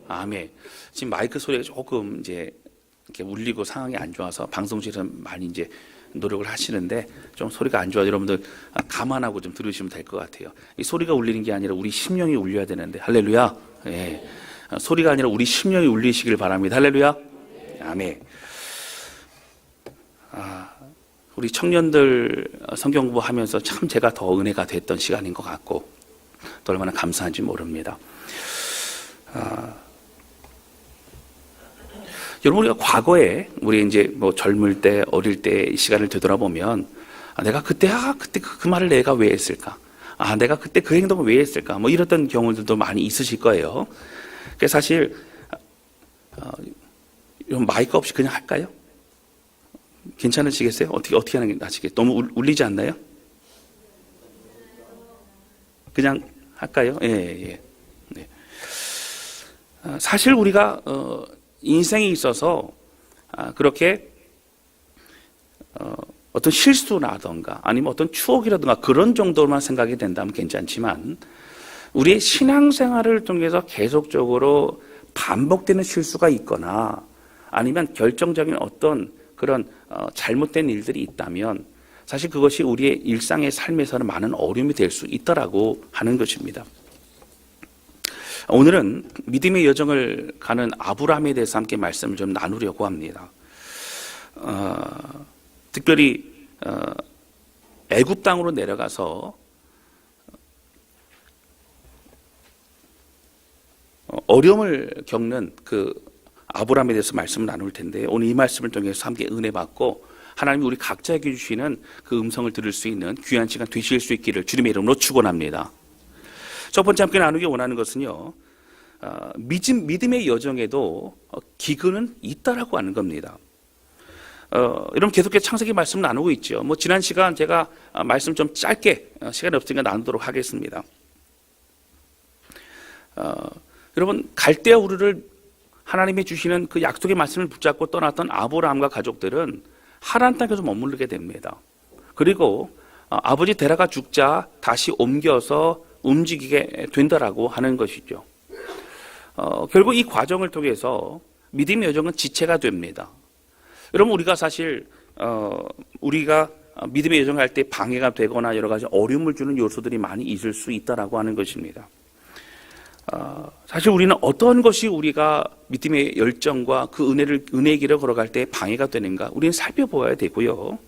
아멘. 지금 마이크 소리가 조금 이제 이렇게 울리고 상황이 안 좋아서 방송실은 많이 이제 노력을 하시는데 좀 소리가 안 좋아서 여러분들 감안하고 좀 들으시면 될 것 같아요. 이 소리가 울리는 게 아니라 우리 심령이 울려야 되는데 할렐루야. 예. 소리가 아니라 우리 심령이 울리시길 바랍니다. 할렐루야. 아멘. 우리 청년들 성경 공부하면서 참 제가 더 은혜가 됐던 시간인 것 같고 또 얼마나 감사한지 모릅니다. 여러분, 우리가 과거에 우리 이제 뭐 젊을 때 어릴 때 시간을 되돌아보면 내가 그때 그 말을 내가 왜 했을까? 내가 그때 그 행동을 왜 했을까? 뭐 이랬던 경우들도 많이 있으실 거예요. 그래서 사실 마이크 없이 그냥 할까요? 괜찮으시겠어요? 어떻게 하는 게 나으시겠어요? 너무 울리지 않나요? 그냥 할까요? 예. 네. 사실 우리가 인생에 있어서 그렇게 어떤 실수라던가 아니면 어떤 추억이라든가 그런 정도만 생각이 된다면 괜찮지만 우리의 신앙생활을 통해서 계속적으로 반복되는 실수가 있거나 아니면 결정적인 어떤 그런 잘못된 일들이 있다면 사실 그것이 우리의 일상의 삶에서는 많은 어려움이 될 수 있다라고 하는 것입니다. 오늘은 믿음의 여정을 가는 아브라함에 대해서 함께 말씀을 좀 나누려고 합니다. 특별히 애굽 땅으로 내려가서 어려움을 겪는 그 아브라함에 대해서 말씀을 나눌 텐데 오늘 이 말씀을 통해서 함께 은혜 받고 하나님이 우리 각자에게 주시는 그 음성을 들을 수 있는 귀한 시간 되실 수 있기를 주님의 이름으로 축원합니다. 첫 번째 함께 나누기 원하는 것은요, 믿음의 여정에도 기근은 있다라고 하는 겁니다. 여러분 계속해서 창세기 말씀 나누고 있죠. 뭐 지난 시간 제가 말씀 좀 짧게 시간이 없으니까 나누도록 하겠습니다. 여러분 갈대아 우르를 하나님이 주시는 그 약속의 말씀을 붙잡고 떠났던 아브라함과 가족들은 하란 땅에서 머무르게 됩니다. 그리고 아버지 데라가 죽자 다시 옮겨서 움직이게 된다라고 하는 것이죠. 결국 이 과정을 통해서 믿음의 여정은 지체가 됩니다. 여러분 우리가 사실 우리가 믿음의 여정을 할 때 방해가 되거나 여러 가지 어려움을 주는 요소들이 많이 있을 수 있다라고 하는 것입니다. 사실 우리는 어떤 것이 우리가 믿음의 열정과 그 은혜의 길을 걸어갈 때 방해가 되는가 우리는 살펴보아야 되고요.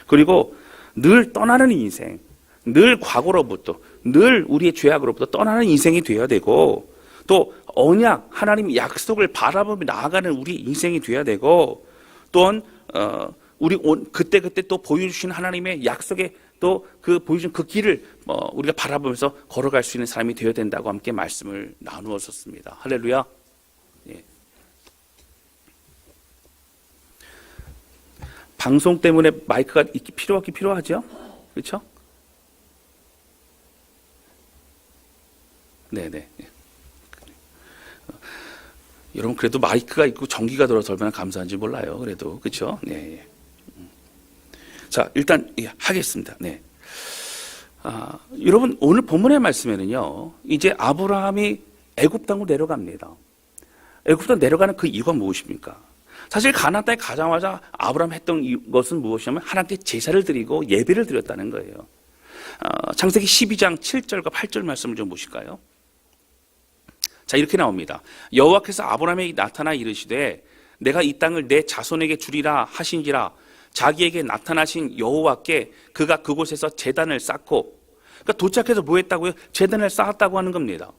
그리고 늘 떠나는 인생, 늘 과거로부터, 늘 우리의 죄악으로부터 떠나는 인생이 되어야 되고 또 언약, 하나님의 약속을 바라보며 나아가는 우리 인생이 되어야 되고 또한 우리 그때 또 보여주신 하나님의 약속에 또 그 보여준 그 길을 우리가 바라보면서 걸어갈 수 있는 사람이 되어야 된다고 함께 말씀을 나누었었습니다. 할렐루야. 예. 방송 때문에 마이크가 필요하죠? 그렇죠? 네네. 여러분 그래도 마이크가 있고 전기가 들어서 얼마나 감사한지 몰라요. 그래도 그렇죠? 네. 자 일단 하겠습니다. 네. 여러분 오늘 본문의 말씀에는요, 이제 아브라함이 애굽 땅으로 내려갑니다. 애굽 땅 내려가는 그 이유가 무엇입니까? 사실 가나안 땅에 가자마자 아브라함 했던 것은 무엇이냐면 하나님께 제사를 드리고 예배를 드렸다는 거예요. 창세기 12장 7절과 8절 말씀을 좀 보실까요? 자 이렇게 나옵니다. 여호와께서 아브라함에게 나타나 이르시되 내가 이 땅을 내 자손에게 주리라 하신지라 자기에게 나타나신 여호와께 그가 그곳에서 제단을 쌓고, 그러니까 도착해서 뭐 했다고요? 제단을 쌓았다고 하는 겁니다.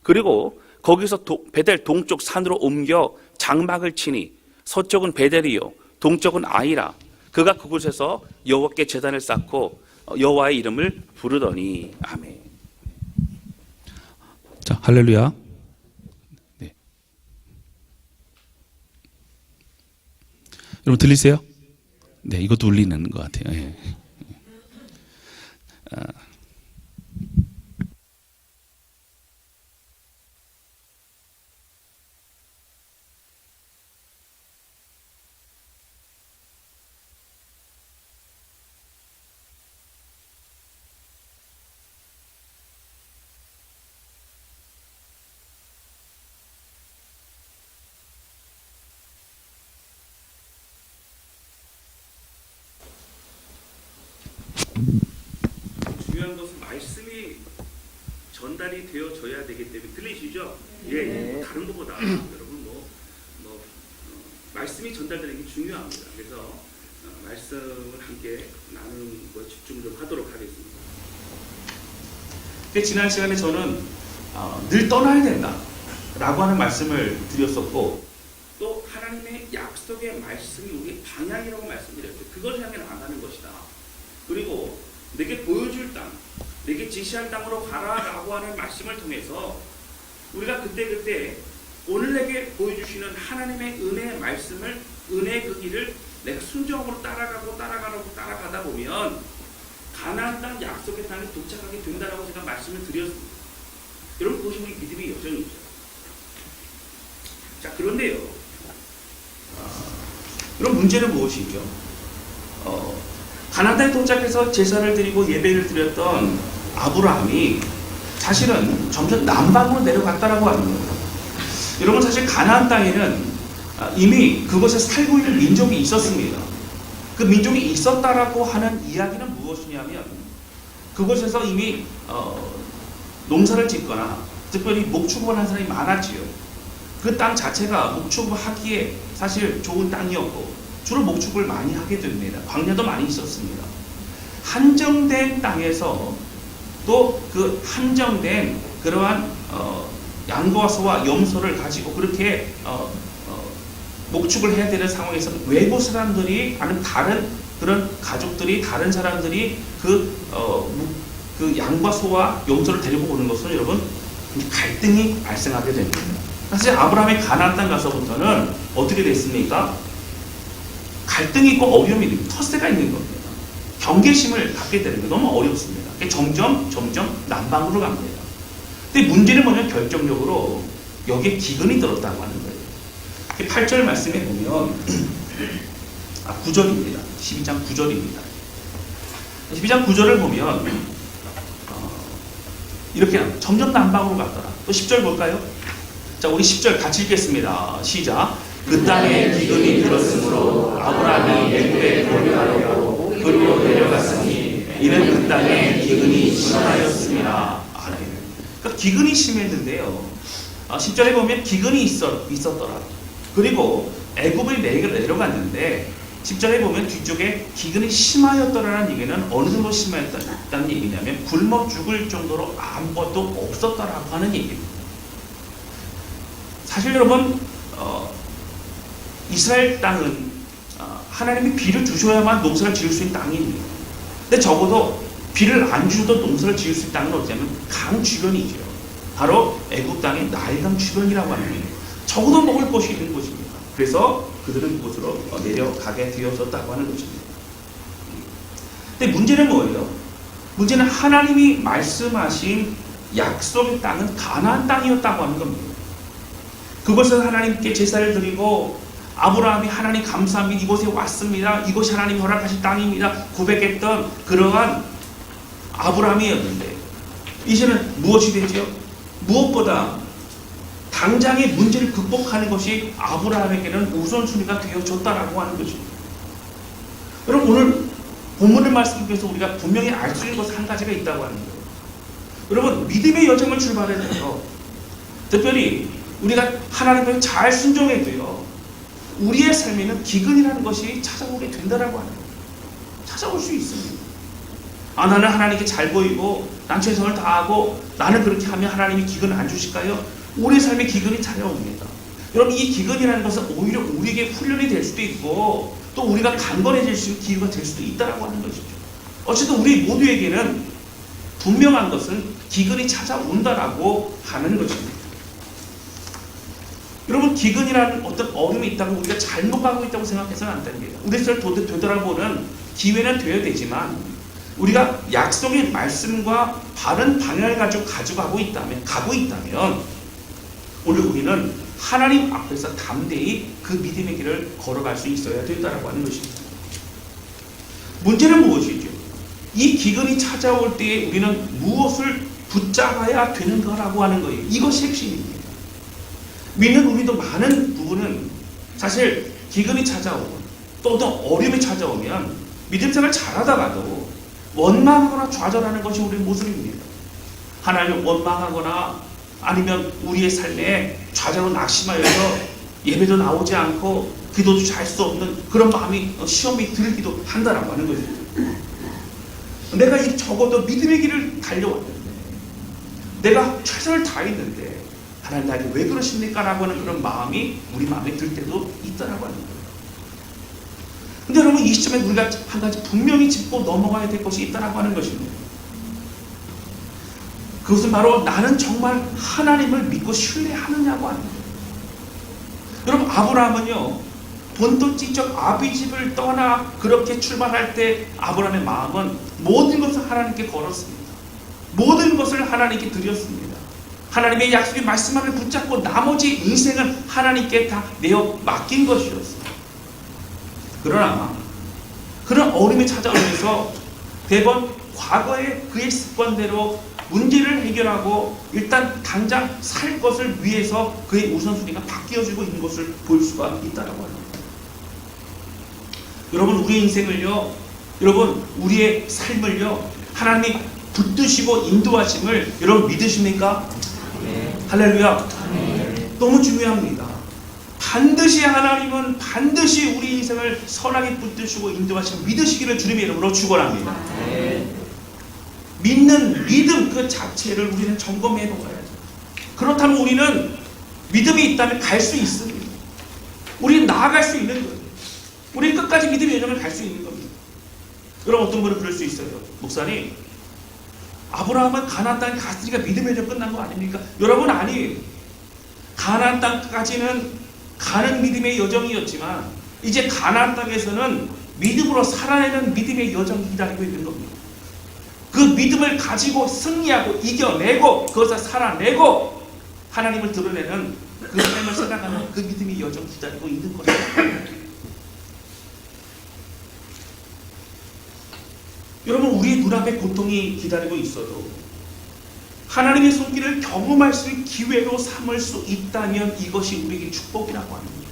그리고 거기서 베델 동쪽 산으로 옮겨 장막을 치니 서쪽은 베델이요 동쪽은 아이라 그가 그곳에서 여호와께 제단을 쌓고 여호와의 이름을 부르더니. 아멘. 자 할렐루야. 네. 여러분 들리세요? 네, 이것도 울리는 것 같아요. 예. 중요한 것은 말씀이 전달이 되어져야 되기 때문에 들리시죠? 예, 다른 것보다 여러분 말씀이 전달되는 게 중요합니다. 그래서 말씀을 함께 나누는 거 집중 좀 하도록 하겠습니다. 지난 시간에 저는 늘 떠나야 된다라고 하는 말씀을 드렸었고, 또 하나님의 약속의 말씀이 우리의 방향이라고 말씀드렸죠. 그걸 향해 나가는 것이다. 그리고 내게 보여줄 땅, 내게 지시할 땅으로 가라라고 하는 말씀을 통해서 우리가 그때 오늘 내게 보여주시는 하나님의 은혜의 말씀을, 은혜의 그 길을 내가 순종으로 따라가다 보면 가나안 땅, 약속의 땅에 도착하게 된다라고 제가 말씀을 드렸습니다. 여러분, 그것이 우리 믿음의 여정이죠. 자, 그런데요, 그럼 문제는 무엇이죠? 가나안 땅에 도착해서 제사를 드리고 예배를 드렸던 아브라함이 사실은 점점 남방으로 내려갔다라고 하는 거예요. 여러분, 사실 가나안 땅에는 이미 그곳에 살고 있는 민족이 있었습니다. 그 민족이 있었다라고 하는 이야기는 무엇이냐면, 그곳에서 이미 농사를 짓거나 특별히 목축업을 하는 사람이 많았지요. 그 땅 자체가 목축하기에 사실 좋은 땅이었고 주로 목축을 많이 하게 됩니다. 광야도 많이 있었습니다. 한정된 땅에서 또 그 한정된 그러한 양과 소와 염소를 가지고 그렇게 목축을 해야 되는 상황에서 외부 사람들이 아니면 다른 그런 가족들이, 다른 사람들이 그 양과 소와 염소를 데리고 오는 것은 여러분 갈등이 발생하게 됩니다. 사실 아브라함이 가나안 땅 가서부터는 어떻게 됐습니까? 갈등이 있고 어려움이 있는, 텃세가 있는 겁니다. 경계심을 갖게 되는 게 너무 어렵습니다. 점점 남방으로 갑니다. 근데 문제는 뭐냐면 결정적으로 여기에 기근이 들었다고 하는 거예요. 8절 말씀에 보면 9절입니다. 12장 9절입니다. 12장 9절을 보면 이렇게 점점 남방으로 갔더라. 또 10절 볼까요? 자, 우리 10절 같이 읽겠습니다. 시작. 그 땅에 기근이 들었으므로 아브라함이 애굽에 거류하려고 그리로 내려갔으니 이는 그 땅에 기근이 심하였습니다. 그러니까 기근이 심했는데요. 10절에 보면 기근이 있었더라. 그리고 애굽에 내려갔는데 10절에 보면 뒤쪽에 기근이 심하였더라는 얘기는 어느 정도 심하였다는 얘기냐면 굶어 죽을 정도로 아무것도 없었더라고 하는 얘기입니다. 사실 여러분 이스라엘 땅은 하나님이 비를 주셔야만 농사를 지을 수 있는 땅입니다. 근데 적어도 비를 안 주셔도 농사를 지을 수 있는 땅은 어디냐면 강 주변이죠. 바로 애굽 땅의 나일강 주변이라고 하는 거예요. 적어도 먹을 것이 있는 곳입니다. 그래서 그들은 그곳으로 내려가게 되었었다고 하는 것입니다. 근데 문제는 뭐예요? 문제는 하나님이 말씀하신 약속의 땅은 가나안 땅이었다고 하는 겁니다. 그곳에서 하나님께 제사를 드리고 아브라함이 하나님 감사합니다. 이곳에 왔습니다. 이곳이 하나님이 허락하신 땅입니다. 고백했던 그러한 아브라함이었는데 이제는 무엇이 되죠? 무엇보다 당장의 문제를 극복하는 것이 아브라함에게는 우선순위가 되어졌다라고 하는 것입니다. 여러분, 오늘 본문을 말씀드려서 우리가 분명히 알 수 있는 것은 한 가지가 있다고 하는 거예요. 여러분, 믿음의 여정을 출발해서 특별히 우리가 하나님께 잘 순종해도요, 우리의 삶에는 기근이라는 것이 찾아오게 된다라고 하는 거예요. 찾아올 수 있습니다. 나는 하나님께 잘 보이고 난 최선을 다하고 나는 그렇게 하면 하나님이 기근을 안 주실까요? 우리 삶에 기근이 찾아옵니다. 여러분, 이 기근이라는 것은 오히려 우리에게 훈련이 될 수도 있고 또 우리가 강건해질 수 있는 기회가 될 수도 있다라고 하는 것이죠. 어쨌든 우리 모두에게는 분명한 것은 기근이 찾아온다라고 하는 것입니다. 여러분, 기근이라는 어떤 어려움이 있다고 우리가 잘못 가고 있다고 생각해서는 안 됩니다. 우리 삶을 되돌아보는 기회는 되어야 되지만 우리가 약속의 말씀과 바른 방향을 가지고 가고 있다면 오늘 우리는 하나님 앞에서 담대히 그 믿음의 길을 걸어갈 수 있어야 된다고 하는 것입니다. 문제는 무엇이죠? 이 기근이 찾아올 때에 우리는 무엇을 붙잡아야 되는가라고 하는 거예요. 이것이 핵심입니다. 믿는 우리도 많은 부분은 사실 기근이 찾아오고 또 어떤 어려움이 찾아오면 믿음 생활 잘하다가도 원망하거나 좌절하는 것이 우리의 모습입니다. 하나님을 원망하거나 아니면 우리의 삶에 좌절로 낙심하여서 예배도 나오지 않고 기도도 잘 수 없는 그런 마음이 시험이 들기도 한다라고 하는 거예요. 내가 적어도 믿음의 길을 달려왔는데, 내가 최선을 다했는데 하나님 나에게 왜 그러십니까? 라고 하는 그런 마음이 우리 마음에 들 때도 있다라고 하는 거예요. 근데 여러분, 이 시점에 우리가 한 가지 분명히 짚고 넘어가야 될 것이 있다라고 하는 것입니다. 그것은 바로 나는 정말 하나님을 믿고 신뢰하느냐고 하는 거예요. 여러분, 아브라함은요, 본토지적 아비집을 떠나 그렇게 출발할 때 아브라함의 마음은 모든 것을 하나님께 걸었습니다. 모든 것을 하나님께 드렸습니다. 하나님의 약속의 말씀만을 붙잡고 나머지 인생은 하나님께 다 내어 맡긴 것이었습니다. 그러나 그런 어려움이 찾아오면서 대번 과거의 그의 습관대로 문제를 해결하고 일단 당장 살 것을 위해서 그의 우선순위가 바뀌어지고 있는 것을 볼 수가 있다라고 합니다. 여러분, 우리의 인생을요, 여러분 우리의 삶을요, 하나님이 붙드시고 인도하심을 여러분 믿으십니까? 네. 할렐루야. 네. 너무 중요합니다. 반드시 하나님은 반드시 우리 인생을 선하게 붙드시고 인도하시고 믿으시기를 주님의 이름으로 축원합니다. 네. 믿는 믿음 그 자체를 우리는 점검해 보아야죠. 그렇다면 우리는 믿음이 있다면 갈 수 있습니다. 우리는 나아갈 수 있는 거예요. 우리는 끝까지 믿음의 여정을 갈 수 있는 겁니다. 여러분, 어떤 분은 그럴 수 있어요. 목사님, 아브라함은 가나안 땅에 갔으니까 믿음의 여정 끝난 거 아닙니까? 여러분, 아니에요. 가나안 땅까지는 가는 믿음의 여정이었지만 이제 가나안 땅에서는 믿음으로 살아내는 믿음의 여정이 기다리고 있는 겁니다. 그 믿음을 가지고 승리하고 이겨내고 그것을 살아내고 하나님을 드러내는 그 삶을 살아가는 그 믿음의 여정 기다리고 있는 것입니다. 여러분, 우리의 눈앞에 고통이 기다리고 있어도 하나님의 손길을 경험할 수 있는 기회로 삼을 수 있다면 이것이 우리에게 축복이라고 합니다.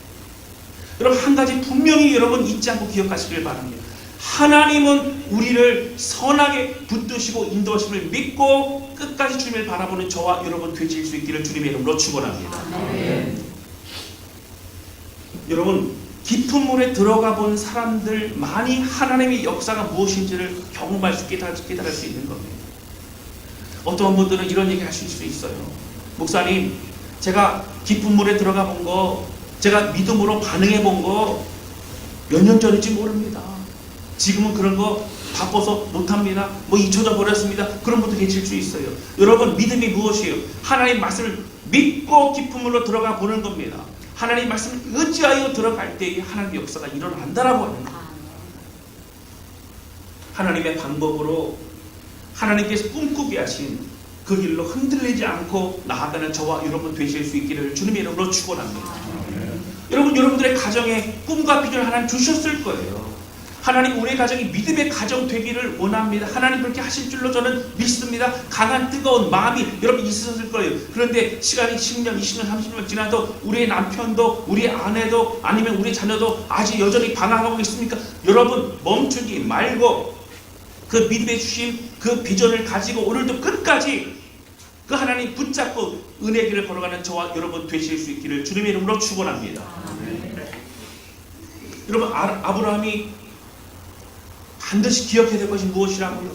여러분, 한 가지 분명히 여러분 잊지 않고 기억하시길 바랍니다. 하나님은 우리를 선하게 붙드시고 인도하심을 믿고 끝까지 주님을 바라보는 저와 여러분 되실 수 있기를 주님의 이름으로 축원합니다. 여러분, 깊은 물에 들어가 본 사람들만이 하나님의 역사가 무엇인지를 경험할 수 깨달을 수 있는 겁니다. 어떤 분들은 이런 얘기 하실 수 있어요. 목사님, 제가 깊은 물에 들어가 본 거, 제가 믿음으로 반응해 본 거 몇 년 전인지 모릅니다. 지금은 그런 거 바빠서 못합니다. 잊혀져 버렸습니다. 그런 분도 계실 수 있어요. 여러분, 믿음이 무엇이에요? 하나님의 말씀을 믿고 깊은 물로 들어가 보는 겁니다. 하나님의 말씀을 의지하여 들어갈 때에 하나님의 역사가 일어난다라고 하는 거예요. 하나님의 방법으로 하나님께서 꿈꾸게 하신 그 길로 흔들리지 않고 나아가는 저와 여러분 되실 수 있기를 주님의 이름으로 축원합니다. 여러분, 여러분들의 가정에 꿈과 비전을 하나님 주셨을 거예요. 하나님 우리의 가정이 믿음의 가정 되기를 원합니다. 하나님 그렇게 하실 줄로 저는 믿습니다. 강한 뜨거운 마음이 여러분 있으셨을 거예요. 그런데 시간이 10년, 20년, 30년 지나도 우리의 남편도 우리의 아내도 아니면 우리 자녀도 아직 여전히 방황하고 있습니까? 여러분, 멈추지 말고 그 믿음에 주신 그 비전을 가지고 오늘도 끝까지 그 하나님 붙잡고 은혜의 길을 걸어가는 저와 여러분 되실 수 있기를 주님의 이름으로 축원합니다. 여러분, 아브라함이 반드시 기억해야 될 것이 무엇이라고요?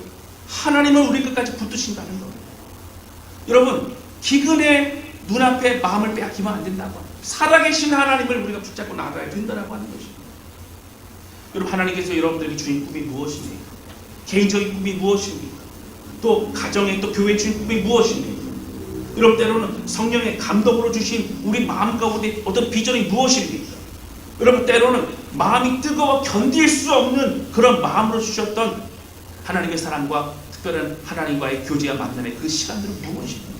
하나님은 우리 끝까지 붙드신다는 거예요. 여러분, 기근의 눈앞에 마음을 빼앗기면 안 된다고 합니다. 살아계신 하나님을 우리가 붙잡고 나가야 된다고 하는 것입니다. 여러분, 하나님께서 여러분들에게 주신 꿈이 무엇입니까? 개인적인 꿈이 무엇입니까? 또 가정의 또 교회 주신 꿈이 무엇입니까? 여러분, 때로는 성령의 감동으로 주신 우리 마음 가운데 어떤 비전이 무엇입니까? 여러분, 때로는 마음이 뜨거워 견딜 수 없는 그런 마음으로 주셨던 하나님의 사랑과 특별한 하나님과의 교제와 만남의 그 시간들은 무엇입니까?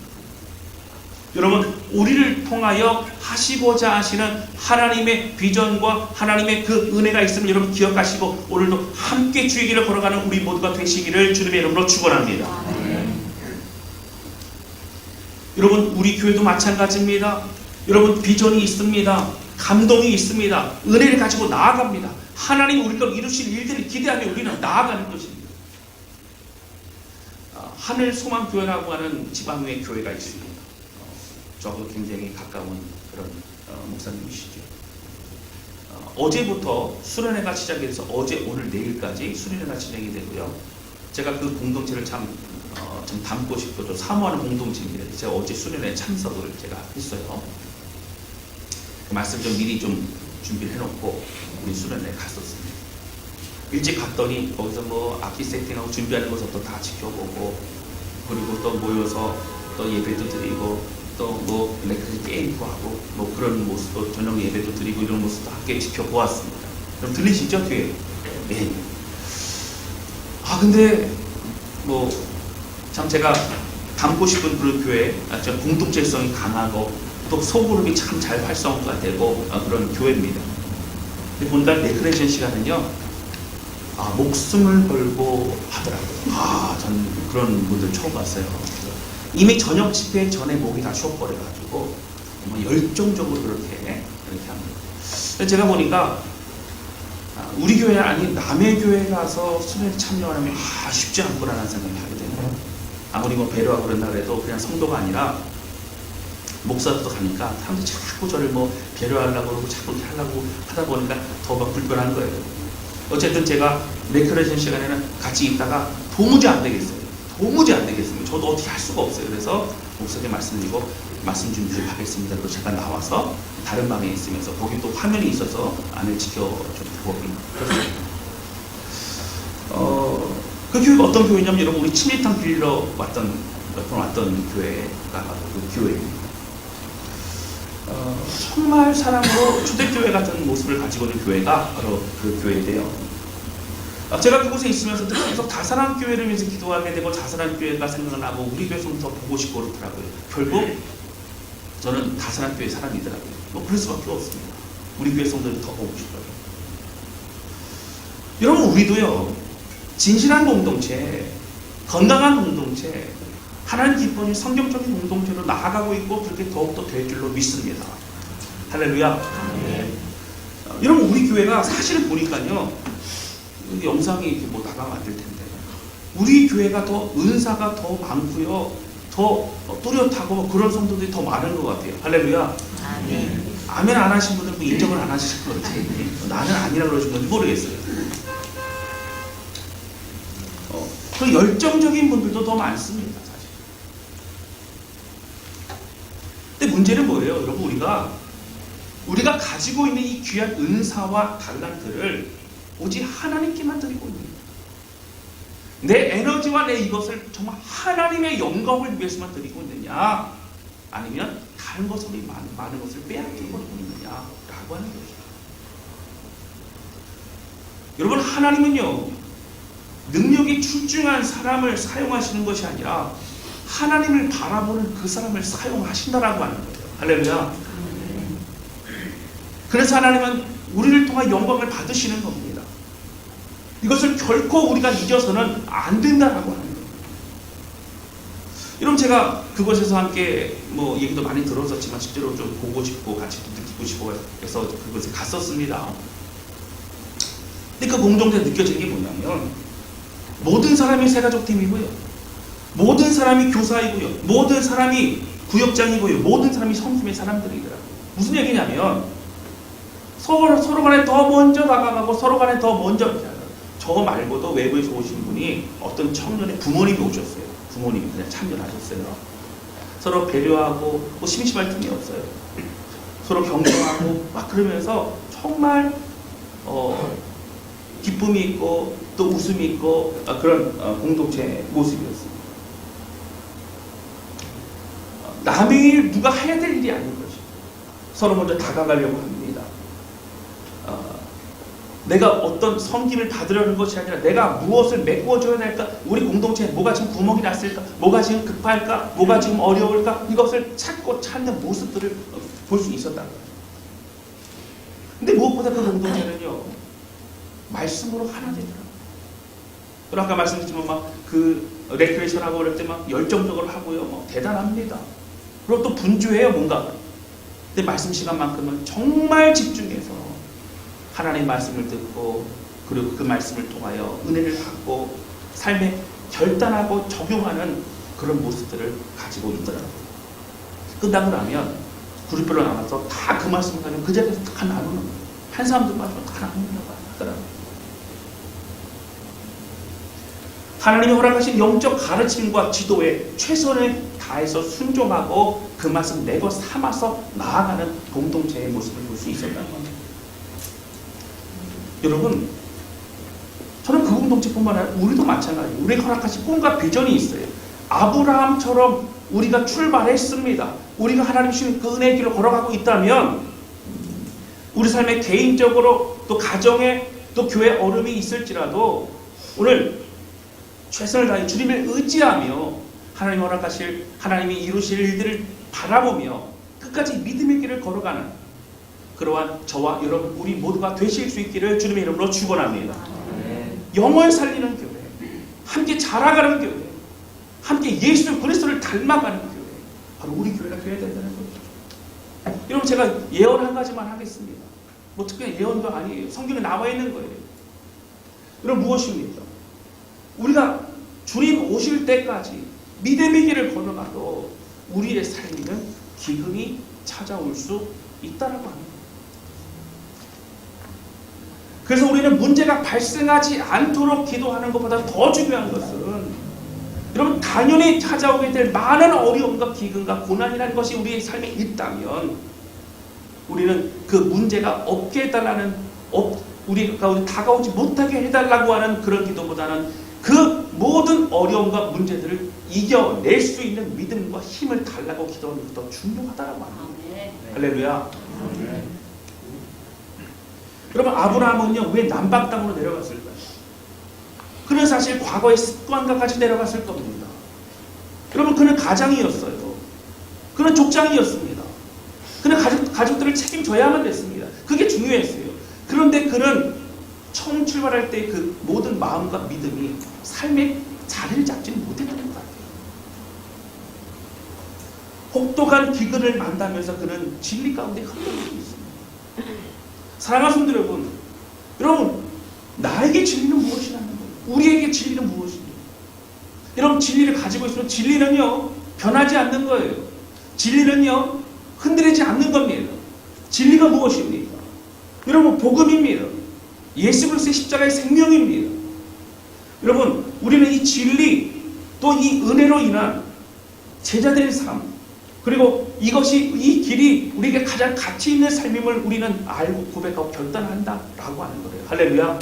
여러분, 우리를 통하여 하시고자 하시는 하나님의 비전과 하나님의 그 은혜가 있음을 여러분 기억하시고 오늘도 함께 주의 길을 걸어가는 우리 모두가 되시기를 주님의 이름으로 축원합니다. 여러분, 우리 교회도 마찬가지입니다. 여러분, 비전이 있습니다. 감동이 있습니다. 은혜를 가지고 나아갑니다. 하나님 우리가 이루실 일들을 기대하며 우리는 나아가는 것입니다. 하늘 소망 교회라고 하는 지방교회 교회가 있습니다. 저하고 굉장히 가까운 그런 목사님이시죠. 어제부터 수련회가 시작이 돼서 어제, 오늘, 내일까지 수련회가 진행이 되고요. 제가 그 공동체를 좀 담고 싶고 또 사모하는 공동체입니다. 제가 어제 수련회 참석을 제가 했어요. 그 말씀 좀 미리 좀 준비를 해놓고 우리 수련회에 갔었습니다. 일찍 갔더니 거기서 뭐 악기 세팅하고 준비하는 것부터 다 지켜보고, 그리고 또 모여서 또 예배도 드리고 또 뭐 게임도 하고 뭐 그런 모습도, 저녁 예배도 드리고 이런 모습도 함께 지켜보았습니다. 그럼 들리시죠? 뒤에? 네. 근데 뭐 참 제가 담고 싶은 그런 교회, 공동체성이 강하고 또 소그룹이 참 잘 활성화가 되고 그런 교회입니다. 근데 본달 레크레이션 시간은요, 목숨을 걸고 하더라고요. 전 그런 분들 처음 봤어요. 이미 저녁 집회 전에 목이 다 쉬어버려가지고 열정적으로 그렇게 합니다. 제가 보니까 우리 교회 아닌 남의 교회 가서 수련회 참여하면 쉽지 않구나라는 생각을 하게 되네요. 아무리 뭐 배려하고 그런다 그래도 그냥 성도가 아니라 목사도 가니까 사람들이 자꾸 저를 뭐 배려하려고 그러고 자꾸 이렇게 하려고 하다 보니까 더 막 불편한 거예요. 어쨌든 제가 레크레이션 시간에는 같이 있다가 도무지 안 되겠어요. 도무지 안 되겠습니다. 저도 어떻게 할 수가 없어요. 그래서 목사님 말씀드리고 말씀 준비를 하겠습니다. 그래서 제가 나와서 다른 방에 있으면서 거기 또 화면이 있어서 안을 지켜보고 그렇습니다. 그 교회가 어떤 교회냐면 여러분, 우리 침례탕 빌리러 몇 번 왔던 교회가 그 교회입니다. 정말 사랑으로 초대교회 같은 모습을 가지고 있는 교회가 바로 그 교회인데요. 제가 그곳에 있으면서 계속 다사랑 교회를 위해서 기도하게 되고 다사랑 교회가 생각나고 우리 교회 좀 더 보고 싶고 그렇더라고요. 결국 저는 다사랑 교회 사람이더라고요. 뭐 그럴 수밖에 없습니다. 우리 교회 성도들 더 보고 싶어요. 여러분, 우리도요, 진실한 공동체, 건강한 공동체, 하나님 기뻐하는 성경적인 공동체로 나아가고 있고 그렇게 더욱더 될 줄로 믿습니다. 할렐루야. 여러분, 우리 교회가 사실은 보니까요, 영상이 이렇게 뭐 나가면 안 될 텐데, 우리 교회가 더 은사가 더 많고요, 더 뚜렷하고 그런 성도들이 더 많은 것 같아요. 할렐루야. 아멘 안 하신 분들 뭐 인정을 안 하실 건지, 나는 아니라고 그러신 건지 모르겠어요. 그 열정적인 분들도 더 많습니다, 사실. 근데 문제는 뭐예요? 여러분, 우리가 가지고 있는 이 귀한 은사와 달란트를 오직 하나님께만 드리고 있는 거예요. 내 에너지와 내 이것을 정말 하나님의 영광을 위해서만 드리고 있느냐, 아니면 다른 것으로 많은 것을 빼앗기고 있느냐라고 하는 것이죠. 여러분, 하나님은요, 능력이 출중한 사람을 사용하시는 것이 아니라 하나님을 바라보는 그 사람을 사용하신다라고 하는 거예요. 할렐루야. 그래서 하나님은 우리를 통한 영광을 받으시는 겁니다. 이것을 결코 우리가 잊어서는 안 된다라고 하는 거예요. 여러분, 제가 그곳에서 함께 뭐 얘기도 많이 들었었지만 실제로 좀 보고 싶고 같이 느끼고 싶고 해서 그곳에 갔었습니다. 근데 그 공동체에 느껴지는 게 뭐냐면, 모든 사람이 새가족팀이고요, 모든 사람이 교사이고요, 모든 사람이 구역장이고요, 모든 사람이 성김의 사람들이더라고요. 무슨 얘기냐면 서로 간에 더 먼저 다가가고 서로 간에 더 먼저, 저 말고도 외부에서 오신 분이 어떤 청년의 부모님이 오셨어요. 부모님이 그냥 참여하셨어요. 서로 배려하고 뭐 심심할 틈이 없어요. 서로 경청하고 막 그러면서 정말 기쁨이 있고 또 웃음이 있고 그런 공동체 모습이었습니다. 남의 일 누가 해야 될 일이 아닌 것이죠. 서로 먼저 다가가려고 합니다. 내가 어떤 섬김을 받으려는 것이 아니라 내가 무엇을 메꾸어줘야 될까, 우리 공동체에 뭐가 지금 구멍이 났을까, 뭐가 지금 급할까, 뭐가 지금 어려울까, 이것을 찾는 모습들을 볼 수 있었다. 근데 무엇보다 그 공동체는요, 말씀으로 하나 되더라고요. 그리고 아까 말씀드렸지만 막 그 레크레이션 하고 그럴 때 막 열정적으로 하고요, 대단합니다. 그리고 또 분주해요, 뭔가. 근데 말씀 시간만큼은 정말 집중해서 하나님의 말씀을 듣고, 그리고 그 말씀을 통하여 은혜를 받고 삶의 결단하고 적용하는 그런 모습들을 가지고 있더라고요. 끝나고 나면 그룹별로 나눠서 다 그 말씀을 가지고 그 자리에서 다 나누는 거예요. 한 사람들 빠지면 다 나눈다고 하더라고요. 하나님이 허락하신 영적 가르침과 지도에 최선을 다해서 순종하고 그 말씀 내고 삼아서 나아가는 공동체의 모습을 볼 수 있었다는 겁니다. 여러분, 저는 그 공동체뿐만 아니라 우리도 마찬가지예요. 우리가 허락하신 꿈과 비전이 있어요. 아브라함처럼 우리가 출발했습니다. 우리가 하나님 주신 그 은혜의 길을 걸어가고 있다면 우리 삶에 개인적으로 또 가정에 또 교회 어려움이 있을지라도 오늘 최선을 다해 주님을 의지하며 하나님 허락하실 하나님이 이루실 일들을 바라보며 끝까지 믿음의 길을 걸어가는 그러한 저와 여러분 우리 모두가 되실 수 있기를 주님의 이름으로 축원합니다. 영혼 살리는 교회, 함께 자라가는 교회, 함께 예수 그리스도를 닮아가는 교회, 바로 우리 교회가 되어야 된다는 거죠. 여러분, 제가 예언 한 가지만 하겠습니다. 뭐 특별히 예언도 아니에요. 성경에 나와 있는 거예요. 여러분, 무엇입니까? 우리가 주님 오실 때까지 믿음의 길을 걸어가도 우리의 삶에는 기근이 찾아올 수 있다라고 합니다. 그래서 우리는 문제가 발생하지 않도록 기도하는 것보다 더 중요한 것은 여러분, 당연히 찾아오게 될 많은 어려움과 기근과 고난이라는 것이 우리의 삶에 있다면 우리는 그 문제가 없게 해달라는, 우리 가운데 다가오지 못하게 해달라고 하는 그런 기도보다는 그 모든 어려움과 문제들을 이겨낼 수 있는 믿음과 힘을 달라고 기도하는 것이 더 중요하다고 합니다. 할렐루야. 여러분, 아브라함은요, 왜 남방 땅으로 내려갔을까요? 그는 사실 과거의 습관과 같이 내려갔을 겁니다. 여러분, 그는 가장이었어요. 그는 족장이었습니다. 그는 가족들을 책임져야만 됐습니다. 그게 중요했어요. 그런데 그는 처음 출발할 때 그 모든 마음과 믿음이 삶에 자리를 잡지는 못했던 것 같아요. 혹독한 기근을 만나면서 그는 진리 가운데 흔들리고 있습니다. 사랑하는 성도 여러분, 나에게 진리는 무엇이라는 거예요? 우리에게 진리는 무엇입니까? 여러분, 진리를 가지고 있으면 진리는요, 변하지 않는 거예요. 진리는요, 흔들리지 않는 겁니다. 진리가 무엇입니까? 여러분, 복음입니다. 예수 그리스도의 십자가의 생명입니다. 여러분, 우리는 이 진리 또 이 은혜로 인한 제자들의 삶, 그리고 이 길이 우리에게 가장 가치 있는 삶임을 우리는 알고 고백하고 결단한다라고 하는 거예요. 할렐루야.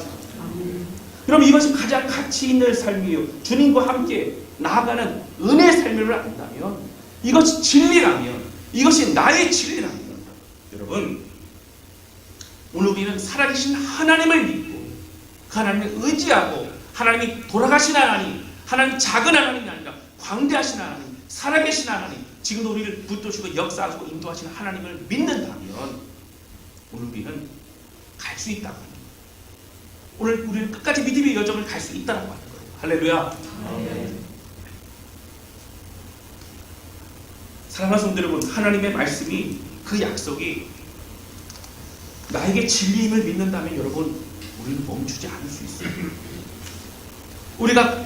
여러분, 이것이 가장 가치 있는 삶이에요. 주님과 함께 나아가는 은혜의 삶을 안다면, 이것이 진리라면, 이것이 나의 진리라면, 여러분, 오늘 우리는 살아계신 하나님을 믿고 그 하나님을 의지하고, 하나님이 돌아가신 하나님, 하나님 작은 하나님이 아니라 광대하신 하나님, 살아계신 하나님, 지금도 우리를 붙드시고 역사하시고 인도하시는 하나님을 믿는다면 오늘 우리는 갈 수 있다고 합니다. 오늘 우리는 끝까지 믿음의 여정을 갈 수 있다고 하는 거예요. 할렐루야. 사랑하는 성도 여러분, 하나님의 말씀이, 그 약속이 나에게 진리임을 믿는다면 여러분, 우리는 멈추지 않을 수 있어요. 우리가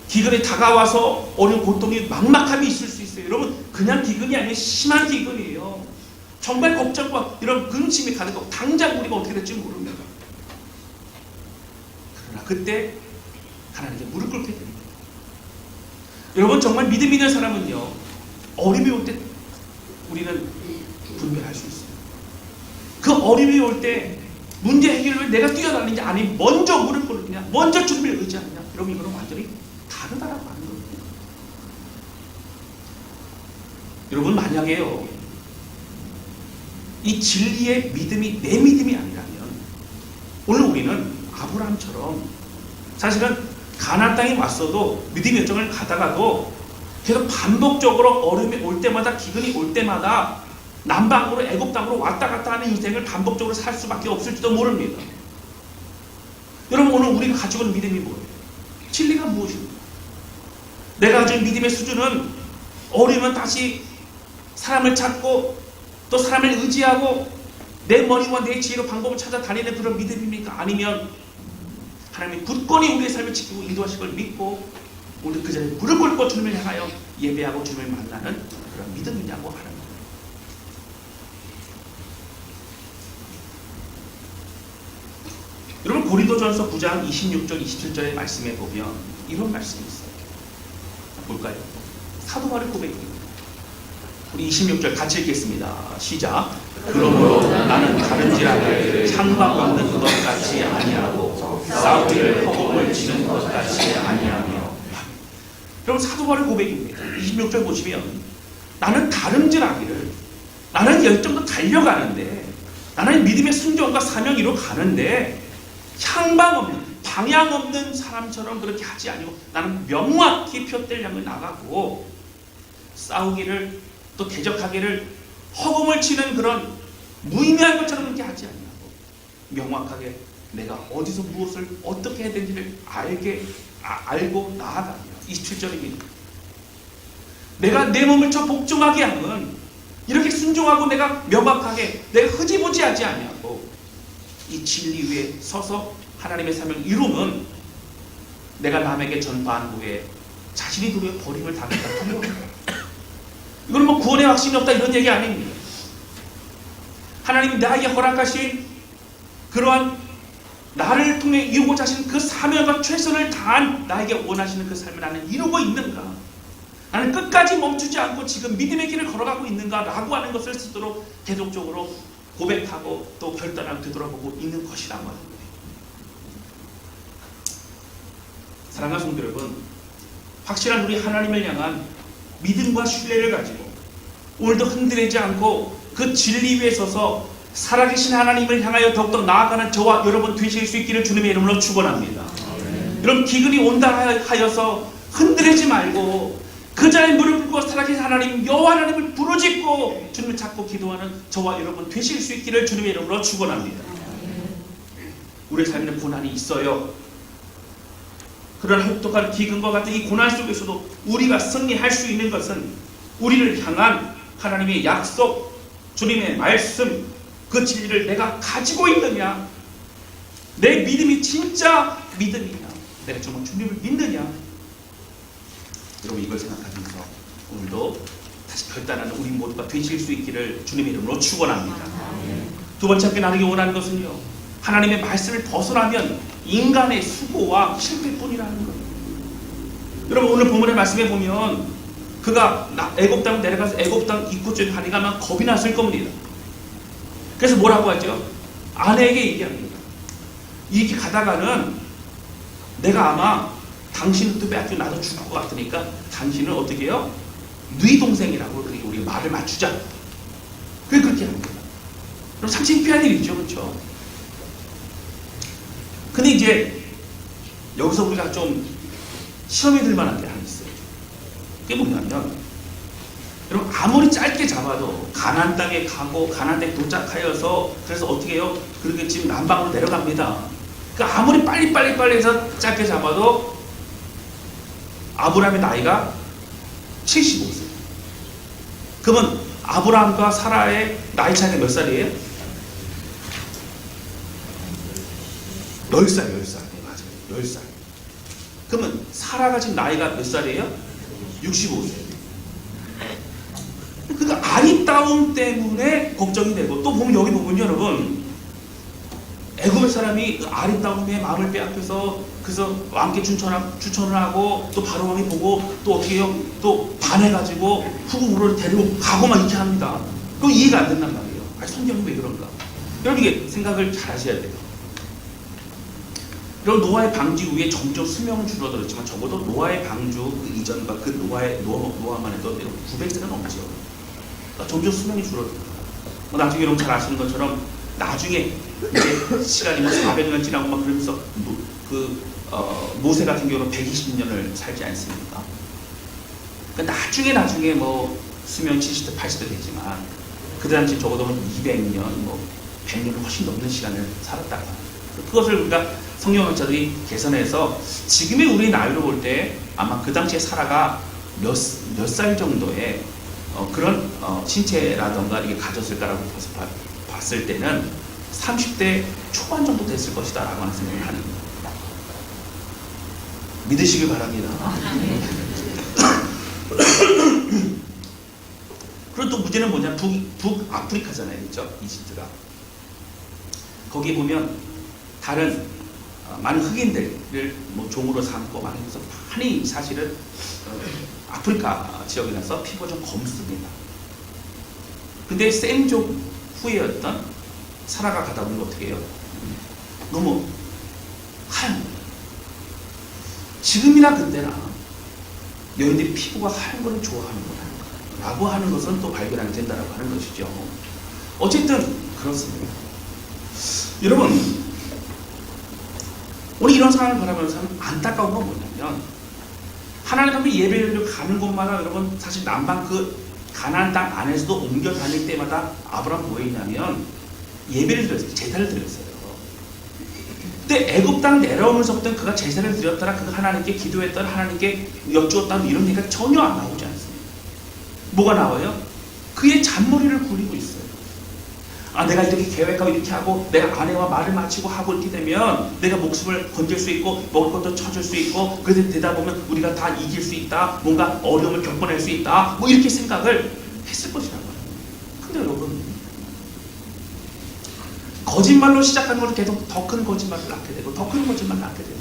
기근이 다가와서 어려운 고통이 막막함이 있을 수 있어요. 여러분, 그냥 기근이 아니에요. 심한 기근이에요. 정말 걱정과 이런 근심이 가득하고 당장 우리가 어떻게 될지 모릅니다. 그러나 그때 하나님께 무릎 꿇게 됩니다. 여러분, 정말 믿음 있는 사람은요, 어려움이 올 때 우리는 분별할 수 있어요. 그 어려움이 올 때 문제 해결을 내가 뛰어다니는지 아니면 먼저 무릎 꿇느냐, 먼저 주님을 의지하느냐, 여러분, 이거는 완전히 다르다라고 하는 겁니다. 여러분, 만약에요, 이 진리의 믿음이 내 믿음이 아니라면 오늘 우리는 아브라함처럼 사실은 가나안 땅에 왔어도 믿음의 여정을 가다가도 계속 반복적으로 어려움이 올 때마다, 기근이 올 때마다 남방으로 애굽 땅으로 왔다 갔다 하는 인생을 반복적으로 살 수밖에 없을지도 모릅니다. 여러분, 오늘 우리가 가지고 있는 믿음이 뭐예요? 진리가 무엇입니까? 내가 가진 믿음의 수준은 어려우면 다시 사람을 찾고 또 사람을 의지하고 내 머리와 내 지혜로 방법을 찾아 다니는 그런 믿음입니까? 아니면 하나님이 굳건히 우리의 삶을 지키고 인도하실 걸 믿고 오늘 그 자리에 무릎 꿇고 주님을 향하여 예배하고 주님을 만나는 그런 믿음이냐고 하는 거예요. 여러분 고린도전서 9장 26절 27절의 말씀에 보면 이런 말씀이 있어요. 볼까요? 사도 바울의 고백입니다. 우리 26절 같이 읽겠습니다. 시작. 그러므로 나는 다른지라 창밖 없는 것 같이 아니하고 싸우기를 허공을 치는 것 같이 아니하며. 여러분 사도 바울의 고백입니다. 26절 보시면 나는 다름질하기를, 나는 열정도 달려가는데, 나는 믿음의 순종과 사명 이로 가는데 향방 없는, 방향 없는 사람처럼 그렇게 하지 아니고 나는 명확히 표대를 향해 나가고 싸우기를 또 대적하기를 허공을 치는 그런 무의미한 것처럼 그렇게 하지 아니하고 명확하게 내가 어디서 무엇을 어떻게 해야 되는지를 알고 나아가며. 27절입니다. 내가 내 몸을 저 복종하게 함은 이렇게 순종하고 내가 명확하게 내가 흐지부지하지 아니하고 이 진리 위에 서서 하나님의 사명을 이루면 내가 남에게 전파한 후에 자신이 도리어 버림을 당했다. 이건 뭐 구원의 확신이 없다 이런 얘기 아닙니다. 하나님이 나에게 허락하신 그러한 나를 통해 이루고자 하시는 그 사명과 최선을 다한 나에게 원하시는 그 삶을 나는 이루고 있는가? 나는 끝까지 멈추지 않고 지금 믿음의 길을 걸어가고 있는가? 라고 하는 것을 스스로 계속적으로 고백하고 또 결단하고 되돌아보고 있는 것이라고 하는 거예요. 사랑하는 성도 여러분, 확실한 우리 하나님을 향한 믿음과 신뢰를 가지고 오늘도 흔들리지 않고 그 진리 위에 서서 살아계신 하나님을 향하여 더욱더 나아가는 저와 여러분 되실 수 있기를 주님의 이름으로 축원합니다. 여러분 기근이 온다 하여서 흔들리지 말고 그 자리에 무릎 꿇고 살아계신 하나님 여호와 하나님을 부르짖고 주님을 찾고 기도하는 저와 여러분 되실 수 있기를 주님의 이름으로 축원합니다. 우리의 삶에는 고난이 있어요. 그러나 혹독한 기근과 같은 이 고난 속에서도 우리가 승리할 수 있는 것은 우리를 향한 하나님의 약속, 주님의 말씀, 그 진리를 내가 가지고 있느냐, 내 믿음이 진짜 믿음이냐, 내가 정말 주님을 믿느냐. 여러분 이걸 생각하면서 오늘도 다시 결단하는 우리 모두가 되실 수 있기를 주님의 이름으로 축원합니다. 두 번째 함께 나누기 원하는 것은요, 하나님의 말씀을 벗어나면 인간의 수고와 실패뿐이라는 거예요. 여러분 오늘 본문의 말씀에 보면 그가 애굽 땅 내려가서 애굽 땅 입구 쪽에 가니까 겁이 났을 겁니다. 그래서 뭐라고 하죠? 아내에게 얘기합니다. 이렇게 가다가는 내가 아마 당신을 또 빼앗기고 나도 죽을 것 같으니까 당신은 어떻게 해요? 네 동생이라고 그렇게 우리가 말을 맞추자. 그렇게 합니다. 그럼 참 창피한 일이죠, 그렇죠? 근데 이제 여기서 우리가 좀 시험에 들 만한 게 하나 있어요. 그게 뭐냐면 여러분 아무리 짧게 잡아도 가나안 땅에 가고 가나안 땅에 도착하여서 그래서 어떻게 해요? 그렇게 지금 남방으로 내려갑니다. 그러니까 아무리 빨리 해서 짧게 잡아도 아브라함의 나이가 75세. 그러면 아브라함과 사라의 나이 차이가 몇 살이에요? 10살. 네, 맞아요. 10살. 그러면 사라가 지금 나이가 몇 살이에요? 65세. 그러니까 아리따움 때문에 걱정이 되고, 또 보면 여기 보면요, 여러분, 애굽의 사람이 그 아리따움의 마음을 빼앗겨서 그래서 왕께 추천을 하고 또 바로 왕이 보고 또 어떻게 해요? 또 반해가지고 후궁으로 데리고 가고 막 이렇게 합니다. 그거 이해가 안 된단 말이에요. 아니 성경은 왜 그런가? 여러분 이게 생각을 잘 하셔야 돼요. 여러분 노아의 방주 후에 점점 수명은 줄어들었지만 적어도 노아의 방주 그 이전과 그 노아만 해도 900세가 넘죠. 그러니까 점점 수명이 줄어들어요. 나중에 여러분 잘 아시는 것처럼 나중에 이제 시간이 400년 지나고 막 그러면서 모세 같은 경우는 120년을 살지 않습니까? 그러니까 나중에 뭐 수명 70대 80대 되지만 그 당시 적어도 200년 뭐 100년을 훨씬 넘는 시간을 살았다고 합니다. 그것을 우리가 성경학자들이 계산해서 지금의 우리 나이로 볼 때 아마 그 당시에 사라가 몇 살 정도의 그런 신체라던가 이게 가졌을까라고 봤을 때는 30대 초반 정도 됐을 것이다 라고 하는 생각을 하는 거예요. 믿으시길 바랍니다. 그리고 또 문제는 뭐냐, 북아프리카잖아요, 그렇죠? 이집트가. 거기 보면 다른 많은 흑인들을 뭐 종으로 삼고 많은 것을 많이 사실은 아프리카 지역이라서 피부가 좀 검습니다. 근데 셈족 후예였던 사라가 가다 보면 어떻게 해요? 너무 하얀 거예요. 지금이나 그때나 여인들이 피부가 하얀 걸 좋아하는구나 라고 하는 것은 또 발견하게 된다고 하는 것이죠. 어쨌든 그렇습니다. 여러분, 오늘 이런 상황을 바라보면서 안타까운 건 뭐냐면, 하나님 앞에 예배를 가는 곳마다 여러분 사실 남방 그 가나안 땅 안에서도 옮겨 다닐 때마다 아브라함 뭐 했냐면 예배를 드렸어요. 제사를 드렸어요. 근데 애굽 땅 내려오면서부터 그가 제사를 드렸더라, 그가 하나님께 기도했더라, 하나님께 여쭈었다는 이런 얘기가 전혀 안 나오지 않습니다. 뭐가 나와요? 그의 잔머리를 굴리고 있어요. 아, 내가 이렇게 계획하고 이렇게 하고 내가 아내와 말을 마치고 하고 이렇게 되면 내가 목숨을 건질 수 있고 먹을 것도 쳐줄 수 있고 그래서 되다 보면 우리가 다 이길 수 있다, 뭔가 어려움을 겪어낼 수 있다, 뭐 이렇게 생각을 했을 것이라고 해요. 근데 여러분, 거짓말로 시작하는 걸 계속 더 큰 거짓말을 낳게 되고 더 큰 거짓말을 낳게 되고,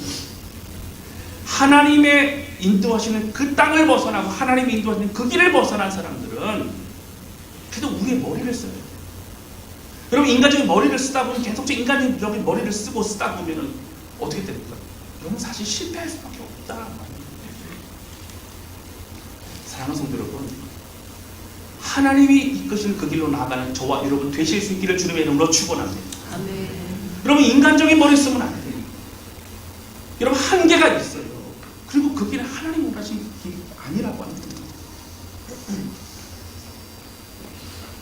하나님의 인도하시는 그 땅을 벗어나고 하나님의 인도하시는 그 길을 벗어난 사람들은 계속 우리의 머리를 써요. 여러분, 인간적인 머리를 쓰다 보면 계속적인 인간적인 머리를 쓰다 보면 어떻게 됩니까? 여러분, 사실 실패할 수밖에 없다라는 말이에요. 사랑하는 성도 여러분, 하나님이 이끄시는 그 길로 나아가는 저와 여러분 되실 수 있기를 주님의 이름으로 축원합니다. 아멘. 여러분, 인간적인 머리 쓰면 안 돼요. 여러분, 한계가 있어요. 그리고 그 길은 하나님 원하신 길이 아니라고 합니다.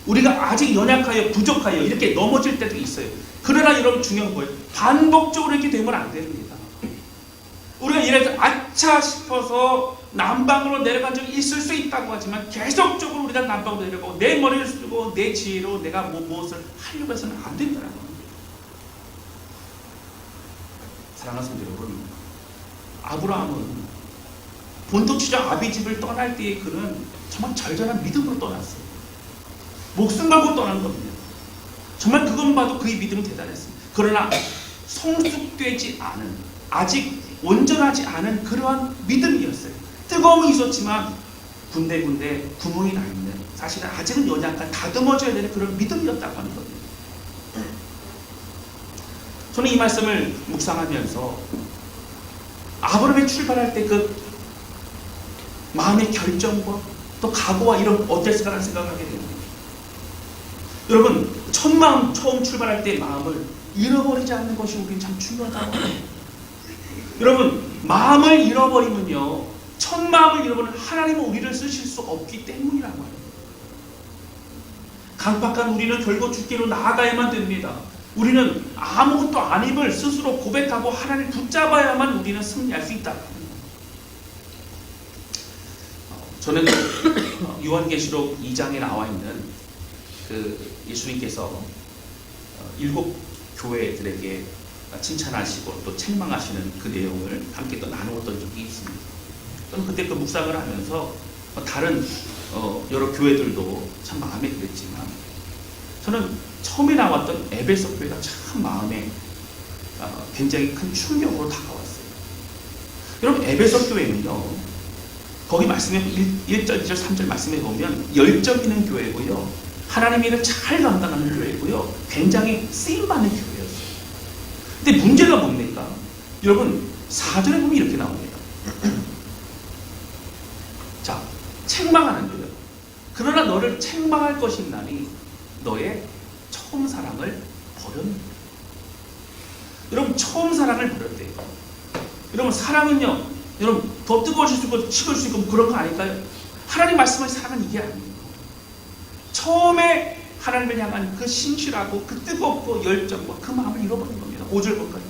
우리가 아직 연약하여 부족하여 이렇게 넘어질 때도 있어요. 그러나 여러분, 중요한 거예요. 반복적으로 이렇게 되면 안 됩니다. 우리가 이래서 아차 싶어서 남방으로 내려간 적이 있을 수 있다고 하지만 계속적으로 우리가 남방으로 내려가고 내 머리를 쓰고 내 지혜로 내가 무엇을 하려고 해서는 안 된다는 겁니다. 사랑하는 성도 여러분, 아브라함은 본토치자 아비집을 떠날 때에 그는 정말 절절한 믿음으로 떠났어요. 목숨 걸고 떠난 겁니다. 정말 그것만 봐도 그의 믿음은 대단했습니다. 그러나 성숙되지 않은, 아직 온전하지 않은 그러한 믿음이었어요. 뜨거움이 있었지만 군데군데 구멍이 나 있는, 사실은 아직은 연약한, 다듬어져야 되는 그런 믿음이었다고 하는 겁니다. 저는 이 말씀을 묵상하면서 아브라함이 출발할 때 그 마음의 결정과 또 각오와 이런 어땠을까라는 생각을 하게 됩니다. 여러분, 처음 출발할 때 마음을 잃어버리지 않는 것이 우리는 참 중요하다고 합니다. 여러분, 마음을 잃어버리면요, 첫 마음을 잃어버리면 하나님은 우리를 쓰실 수 없기 때문이라고 합니다. 강박한 우리는 결국 주께로 나아가야만 됩니다. 우리는 아무것도 아님을 스스로 고백하고 하나님을 붙잡아야만 우리는 승리할 수 있다고 합니다. 저는 요한계시록 2장에 나와 있는 그 예수님께서 7 교회들에게 칭찬하시고 또 책망하시는 그 내용을 함께 또 나누었던 적이 있습니다. 저는 그때 그 묵상을 하면서 다른 여러 교회들도 참 마음에 그랬지만 저는 처음에 나왔던 에베소 교회가 참 마음에 굉장히 큰 충격으로 다가왔어요. 여러분, 에베소 교회는요, 거기 말씀에 1절, 2절, 3절 말씀에 보면 열정 있는 교회고요, 하나님의 일을 잘 감당하는 교회고요, 굉장히 쓰임받는 교회였어요. 근데 문제가 뭡니까? 여러분, 4절에 보면 이렇게 나옵니다. 자, 책망하는 거예요. 그러나 너를 책망할 것이나니 너의 처음 사랑을 버렸느냐. 여러분, 처음 사랑을 버렸대요. 여러분, 사랑은요, 여러분, 더 뜨거워질 수 있고 식을 수 있고 그런 거 아닐까요? 하나님 말씀하신 사랑은 이게 아니에요. 처음에 하나님을 향한 그 신실하고 그 뜨겁고 열정과 그 마음을 잃어버린 겁니다. 5절 볼까요?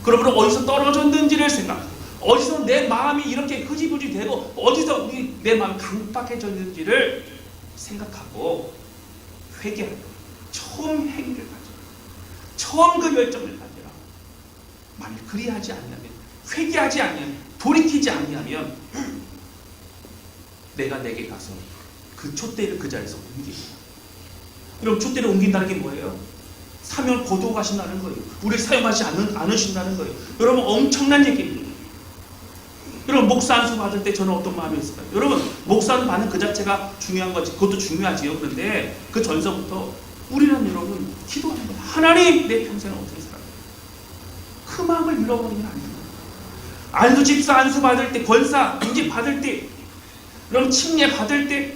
그러므로 어디서 떨어졌는지를 생각하고, 어디서 내 마음이 이렇게 흐지부지 되고, 어디서 내 마음이 강박해졌는지를 생각하고 회개하라. 처음 행위를 가져라. 처음 그 열정을 가져라. 만일 그리하지 않으면 회개하지 아니하면, 돌이키지 아니하면 내가 내게 가서 그 촛대를 그 자리에서 옮깁니다. 여러분, 촛대를 옮긴다는 게 뭐예요? 사명을 거두어 가신다는 거예요. 우리를 사용하지 않으신다는 거예요. 여러분, 엄청난 얘기입니다. 여러분, 목사 안수 받을 때 저는 어떤 마음이 있을까요? 여러분, 목사 안수 받는 그 자체가 중요한 거지. 그것도 중요하지요. 그런데 그 전서부터 우리는 여러분 기도하는 거예요. 하나님, 내 평생을 어떻게 살아요? 그 마음을 잃어버리면 안 돼요. 안수 집사 안수 받을 때, 권사 인지 받을 때, 여러분 침례 받을 때,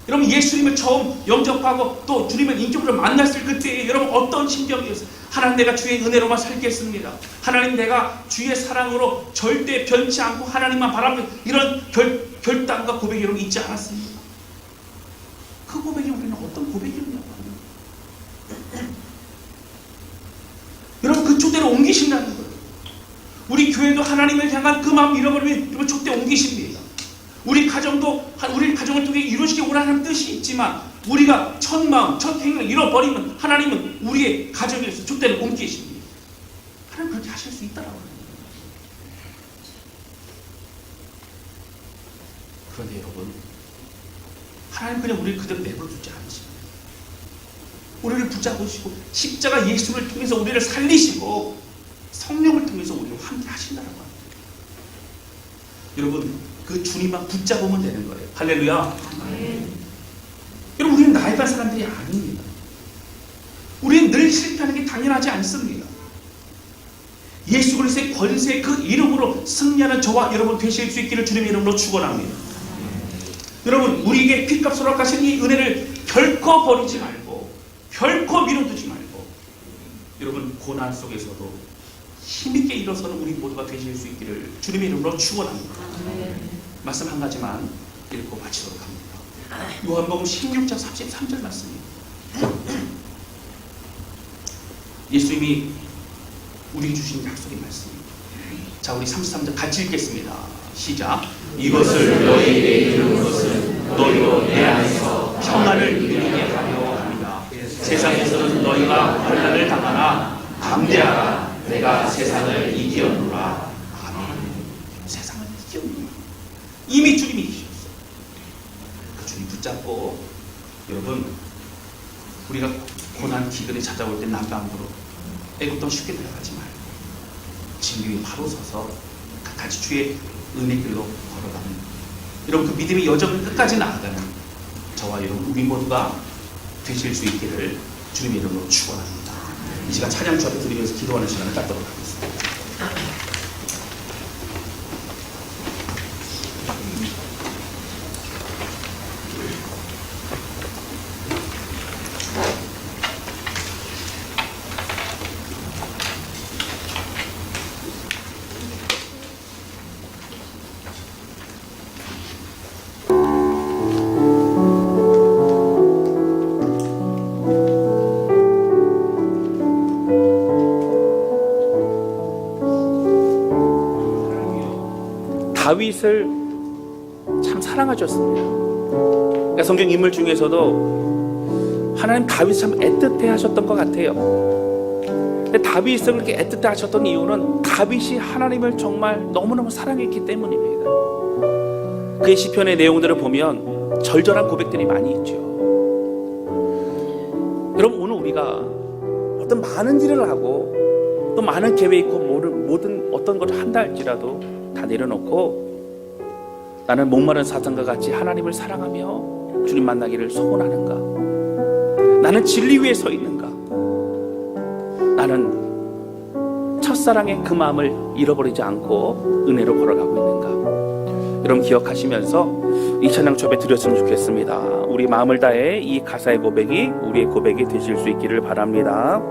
여러분 예수님을 처음 영접하고 또 주님을 인격으로 만났을 그때 여러분 어떤 심정이었어요? 하나님, 내가 주의 은혜로만 살겠습니다. 하나님, 내가 주의 사랑으로 절대 변치 않고 하나님만 바라보는 이런 결단과 고백이 여러분 있지 않았습니까? 그 고백이 우리는 어떤 고백이었냐고. 여러분, 그 촛대로 옮기신다는 거예요. 우리 교회도 하나님을 향한 그 마음 잃어버리면 여러분 촛대 옮기십니다. 우리 가정도 우리 가정을 통해 이루시기 원하는 뜻이 있지만 우리가 첫 마음, 첫 행동을 잃어버리면 하나님은 우리의 가정에서 촛대를 옮기십니다. 하나님 그렇게 하실 수 있다라고 합니다. 그런데 여러분, 하나님 그냥 우리를 그대로 내버려두지 않으십니다. 우리를 붙잡으시고 십자가 예수를 통해서 우리를 살리시고 성령을 통해서 우리와 함께 하신다라고 합니다. 여러분, 그 주님만 붙잡으면 되는 거예요. 할렐루야. 여러분, 우리는 나이반 사람들이 아닙니다. 우리는 늘 실패하는 게 당연하지 않습니다. 예수 그리스도의 권세, 그 이름으로 승리하는 저와 여러분 되실 수 있기를 주님의 이름으로 축원합니다. 여러분, 우리에게 핏값으로 허락하신 이 은혜를 결코 버리지 말고, 결코 미뤄두지 말고, 여러분 고난 속에서도 힘있게 일어서는 우리 모두가 되실 수 있기를 주님의 이름으로 축원합니다. 말씀 한 가지만 읽고 마치도록 합니다. 요한복음 16장 33절 말씀입니다. 예수님이 우리에게 주신 약속의 말씀입니다. 자, 우리 33절 같이 읽겠습니다. 시작. 이것을 너희에게 이르는 것은 너희로 내 안에서 평안을 누리게 하려 합니다. 세상에서는 너희가 환난을 당하나 담대하라. 내가 세상을 이기었노라. 아멘. 세상을 이기었노라. 이미 주님이 이기셨어요. 그 주님 붙잡고, 여러분, 우리가 고난 기근에 찾아올 때 난방으로 애굽도 쉽게 들어가지 말고 진리 위에 바로 서서 같이 주의 은혜 길로 걸어가는, 여러분 그 믿음의 여정을 끝까지 나아가는 저와 여러분 우리 모두가 되실 수 있기를 주님의 이름으로 축원합니다. 이 시간 찬양 주 앞에 드리면서 기도하는 시간을 갖도록 하겠습니다. 다윗을 참 사랑하셨습니다. 그러니까 성경 인물 중에서도 하나님 다윗 참 애틋해 하셨던 것 같아요. 근데 다윗을 그렇게 애틋해 하셨던 이유는 다윗이 하나님을 정말 너무너무 사랑했기 때문입니다. 그의 시편의 내용들을 보면 절절한 고백들이 많이 있죠. 여러분, 오늘 우리가 어떤 많은 일을 하고 또 많은 계획이 있고 모든 어떤 것을 한다 할지라도 다 내려놓고 나는 목마른 사슴과 같이 하나님을 사랑하며 주님 만나기를 소원하는가? 나는 진리 위에 서 있는가? 나는 첫사랑의 그 마음을 잃어버리지 않고 은혜로 걸어가고 있는가? 여러분 기억하시면서 이 찬양 첩에 드렸으면 좋겠습니다. 우리 마음을 다해 이 가사의 고백이 우리의 고백이 되실 수 있기를 바랍니다.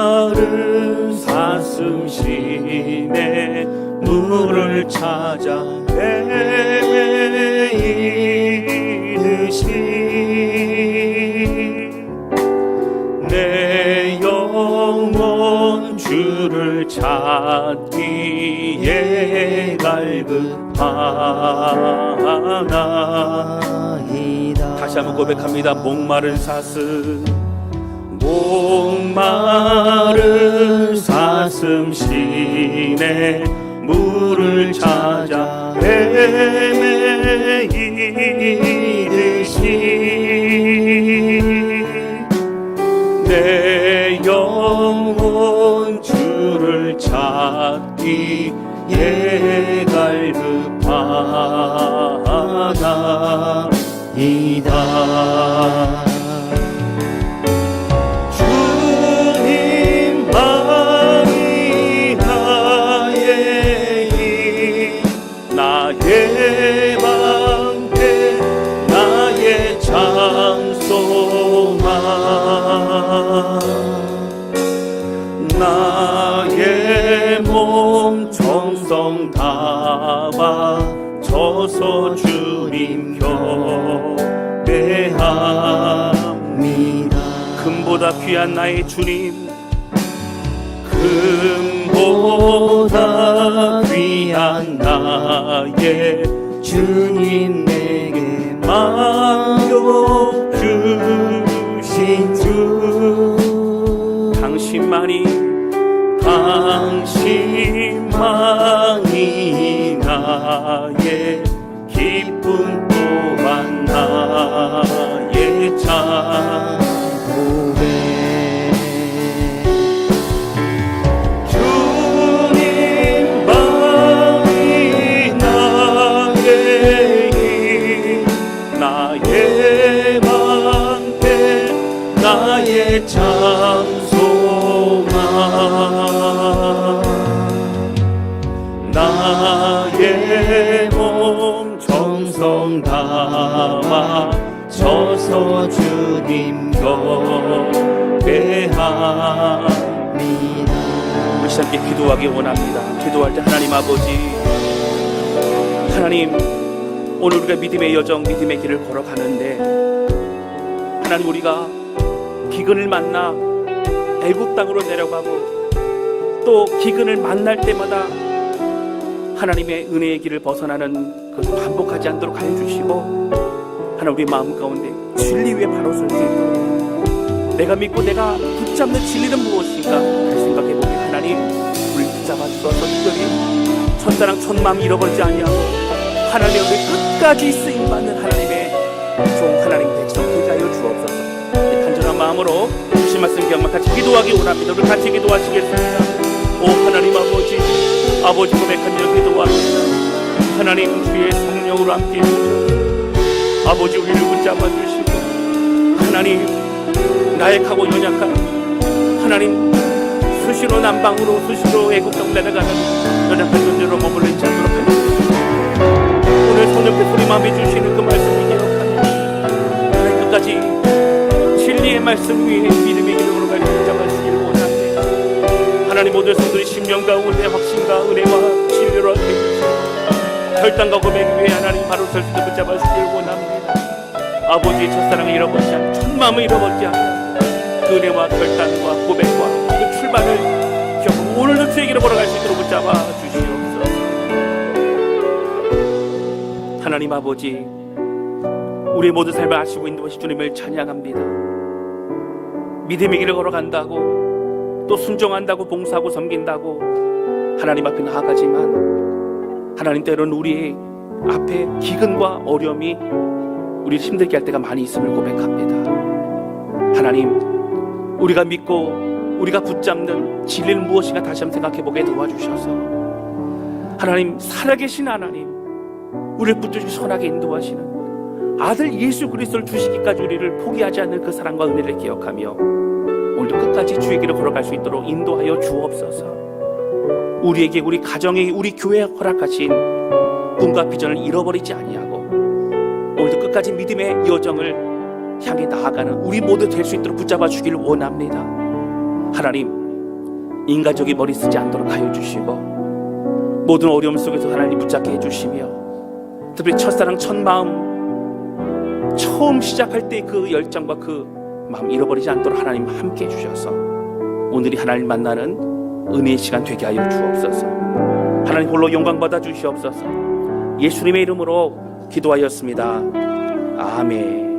목마른 사슴 시내 물을 찾아 헤매이듯이 내 영혼 주를 찾기에 갈급하나. 다시 한번 고백합니다. 목마른 사슴, 목마른 사슴 시내 물을 찾아 헤매이듯이 내 영혼 주를 찾기에 갈급하나이다. 주님만이 나의 힘, 나의 방패, 나의 장소만, 나의 몸 정성 다바 져서 주님 경배합니다. 금보다 귀한 나의 주님, 금보다 귀한 나의 주님, 내게 맡겨주신 주, 당신만이 당신만이 나의 기쁨 또한 나의 참 고백. 주님만이 나의 힘, 나의 방패, 나의 장소만, 나의 몸 정성 담아 져서 주님 경배합니다. 우리 함께 기도하기 원합니다. 기도할 때 하나님 아버지, 하나님, 오늘 우리가 믿음의 여정, 믿음의 길을 걸어가는데 하나님, 우리가 기근을 만나 애굽 땅으로 내려가고 또 기근을 만날 때마다 하나님의 은혜의 길을 벗어나는 것을 반복하지 않도록 하여 주시고, 하나님, 우리 마음 가운데 진리 위에 바로 설 수 있도록, 내가 믿고 내가 붙잡는 진리는 무엇인가 생각해보게 하나님, 우리 붙잡아 주셔서 특별히 첫사랑 첫마음 잃어버리지 아니하고 하나님의 은혜 끝까지 쓰임받는 하나님의 종, 하나님 백성 되게 하여 주옵소서. 간절한 마음으로 주신 말씀 기억만 같이 기도하기 원합니다. 우리 같이 기도하시겠습니다. 오 하나님 아버지, 아버지 고백하며 기도합니다. 하나님, 주의 성령으로 함께 해주셔서 아버지 우리를 붙잡아 주시고, 하나님, 나약하고 연약한 하나님, 수시로 남방으로 수시로 애국 땅 내려가는 연약한 존재로 머물리지 않도록 해주시고, 오늘 성령께 소리 마음에 주시는 그 말씀을 기억하며 하나님 끝까지 진리의 말씀 위에 믿음의 길을 걸어갈 수 붙잡아 주시길 원합니다. 하나님, 모든 성도의 심령 가운데 확신과 은혜와 진리로 함께 해주시고 결단과 고백 위에 하나님 바로 설 수 있도록 붙잡아 주시길 원합니다. 아버지의 첫사랑을 잃어버리지 않고 첫마음을 잃어버리지 않고 그 은혜와 결단과 고백과 그 출발을 기억하고 오늘도 주의 길을 걸어갈 수 있도록 붙잡아 주시옵소서. 하나님 아버지, 우리의 모든 삶을 아시고 인도하신 주님을 찬양합니다. 믿음의 길을 걸어간다고 또 순종한다고 봉사하고 섬긴다고 하나님 앞에 나아가지만 하나님, 때로는 우리의 앞에 기근과 어려움이 우리를 힘들게 할 때가 많이 있음을 고백합니다. 하나님, 우리가 믿고 우리가 붙잡는 진리는 무엇인가 다시 한번 생각해보게 도와주셔서 하나님, 살아계신 하나님, 우리를 붙들고 선하게 인도하시는 아들 예수 그리스도를 주시기까지 우리를 포기하지 않는 그 사랑과 은혜를 기억하며 오늘도 끝까지 주의 길을 걸어갈 수 있도록 인도하여 주옵소서. 우리에게, 우리 가정에, 우리 교회에 허락하신 꿈과 비전을 잃어버리지 아니하고 오늘도 끝까지 믿음의 여정을 향해 나아가는 우리 모두 될 수 있도록 붙잡아 주기를 원합니다. 하나님, 인간적인 머리 쓰지 않도록 하여 주시고 모든 어려움 속에서 하나님 붙잡게 해주시며 특별히 첫사랑 첫마음 처음 시작할 때 그 열정과 그 마음 잃어버리지 않도록 하나님 함께 해주셔서 오늘이 하나님 만나는 은혜의 시간 되게 하여 주옵소서. 하나님 홀로 영광 받아 주시옵소서. 예수님의 이름으로 기도하였습니다. 아멘.